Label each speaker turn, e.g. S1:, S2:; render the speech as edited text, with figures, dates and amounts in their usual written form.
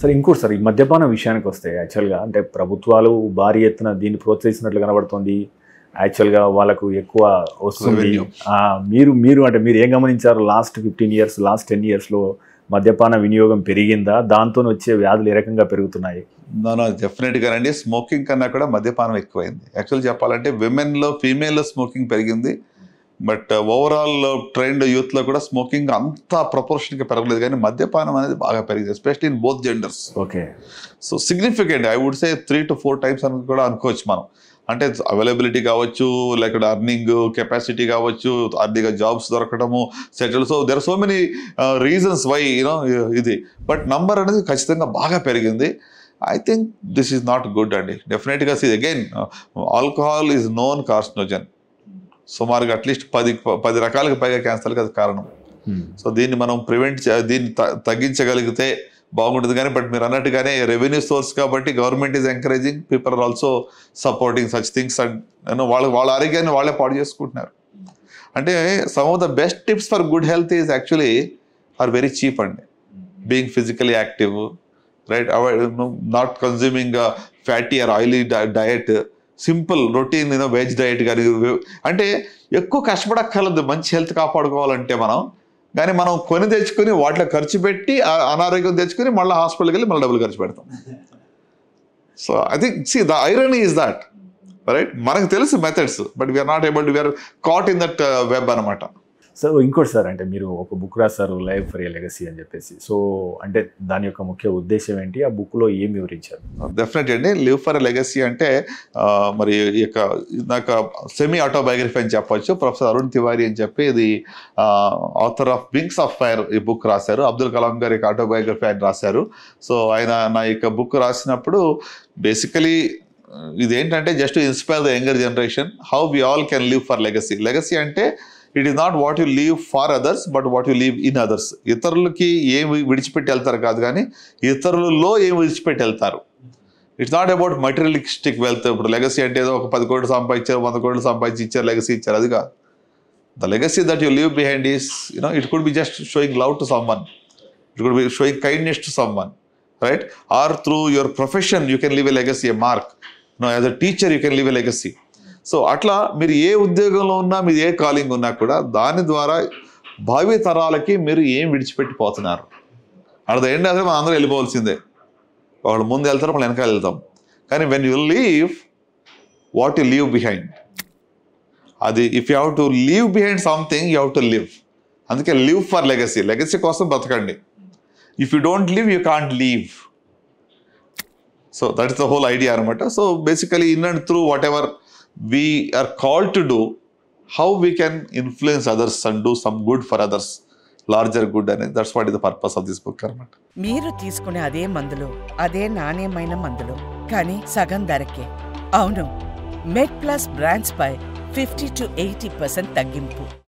S1: సరే ఇంకోటి సార్, ఈ మద్యపానం విషయానికి వస్తే యాక్చువల్గా అంటే ప్రభుత్వాలు భారీ ఎత్తున దీన్ని ప్రోత్సహిస్తున్నట్లు కనబడుతుంది. యాక్చువల్గా వాళ్ళకు ఎక్కువ వస్తుంది. మీరు అంటే మీరు ఏం గమనించారు? లాస్ట్ 15 years, లాస్ట్ 10 yearsలో మద్యపాన వినియోగం పెరిగిందా? దాంతో వచ్చే వ్యాధులు ఏ రకంగా పెరుగుతున్నాయి?
S2: డెఫినెట్గా అండి. స్మోకింగ్ కన్నా కూడా మద్యపానం ఎక్కువైంది. యాక్చువల్ చెప్పాలంటే ఫీమేల్లో స్మోకింగ్ పెరిగింది. బట్ ఓవరాల్ ట్రెండ్ యూత్లో కూడా స్మోకింగ్ అంత ప్రపోర్షన్గా పెరగలేదు, కానీ మద్యపానం అనేది బాగా పెరిగింది, especially in both genders.
S1: Okay.
S2: So significant, I would say 3 to 4 times అని కూడా అనుకోవచ్చు మనం. అంటే అవైలబిలిటీ కావచ్చు, లేకపోతే అర్నింగ్ కెపాసిటీ కావచ్చు, అర్నింగ్ జాబ్స్ దొరకడము, settle. So there are so many reasons why ఇది. బట్ నంబర్ అనేది ఖచ్చితంగా బాగా పెరిగింది. I think this is not good అండి. Definitely again alcohol is known carcinogen. సుమారుగా అట్లీస్ట్ 10 రకాలకు పైగా క్యాన్సర్కి అది కారణం. సో దీన్ని మనం దీన్ని తగ్గించగలిగితే బాగుంటుంది. కానీ బట్ మీరు అన్నట్టుగానే రెవెన్యూ సోర్స్ కాబట్టి government is encouraging, people are also supporting such things. And వాళ్ళ ఆరోగ్యాన్ని వాళ్ళే పాడు చేసుకుంటున్నారు. అంటే some of the best tips for good health is actually are very cheap అండి. Being physically active, right, not consuming fatty or oily diet, simple routine veg diet. కానీ అంటే ఎక్కువ కష్టపడక్కర్లేదు మంచి హెల్త్ కాపాడుకోవాలంటే కానీ మనం కొని తెచ్చుకొని వాటిలో ఖర్చు పెట్టి అనారోగ్యం తెచ్చుకొని మళ్ళీ హాస్పిటల్కి వెళ్ళి మళ్ళీ డబ్బులు ఖర్చు పెడతాం. So I think the irony is that, right. మనకు తెలుసు methods, but we're not able to, we're caught in that web అనమాట.
S1: సో ఇంకోటి సార్, అంటే మీరు ఒక బుక్ రాస్తారు, లైవ్ ఫర్ ఏ లెగసీ అని చెప్పేసి. సో అంటే దాని యొక్క ముఖ్య ఉద్దేశం ఏంటి? ఆ బుక్లో ఏం వివరించారు?
S2: డెఫినెట్లీ అండి. లివ్ ఫర్ ఎ లెగసీ అంటే మరి నాకు సెమీ ఆటోబయోగ్రఫీ అని చెప్పొచ్చు. ప్రొఫెసర్ అరుణ్ తివారీ అని చెప్పి ఇది author of Wings of Fire ఈ బుక్ రాశారు. అబ్దుల్ కలాం గారి యొక్క ఆటోబయోగ్రఫీ ఆయన రాశారు. సో ఆయన నా యొక్క బుక్ రాసినప్పుడు బేసికలీ ఇదేంటంటే just inspire the younger generation how we all can live for legacy. Legacy అంటే it is not what you leave for others, but what you leave in others. ఇతరులకి ఏం విడిచిపెట్టి వెళ్తారు కాదు, కానీ ఇతరులలో ఏం విడిచిపెట్టి వెళ్తారు. It's not about materialistic wealth. ఇప్పుడు లెగసీ అంటే ఏదో ఒక 10 కోట్లు సంపాదించారు, 100 కోట్లు సంపాదించి ఇచ్చారు, లెగసీ ఇచ్చారు, అది కాదు. The legacy that you leave behind is it could be just showing love to someone, it could be sowing kindness to someone, right. Or through your profession you can leave a legacy, a mark. As a teacher you can leave a legacy. So అట్లా మీరు ఏ ఉద్యోగంలో ఉన్నా, మీరు ఏ calling ఉన్నా కూడా దాని ద్వారా భావి తరాలకి మీరు ఏం విడిచిపెట్టిపోతున్నారు. అట్ ద ఎండ్ అసలు మనం అందరూ వెళ్ళిపోవాల్సిందే. వాళ్ళు ముందు వెళ్తారు, మనం వెనకాల వెళ్తాం. కానీ when you leave, what you leave behind, అది if you have to leave behind something you have to live. అందుకే లివ్ ఫర్ లెగసీ. లెగసీ కోసం బతకండి. If you don't live you can't leave. So that is the whole idea అనమాట. So basically in and through whatever we are called to do, how we can influence others and do some good for others, larger good, and that's what is the purpose of this book అనమాట.
S3: మీరు తీసుకునే అదే మందులు, అదే నాణ్యమైన మందులు, కానీ సగం ధరకే. అవును, మెడ్ ప్లస్ బ్రాండ్స్ పై 50 to 80% తగ్గింపు.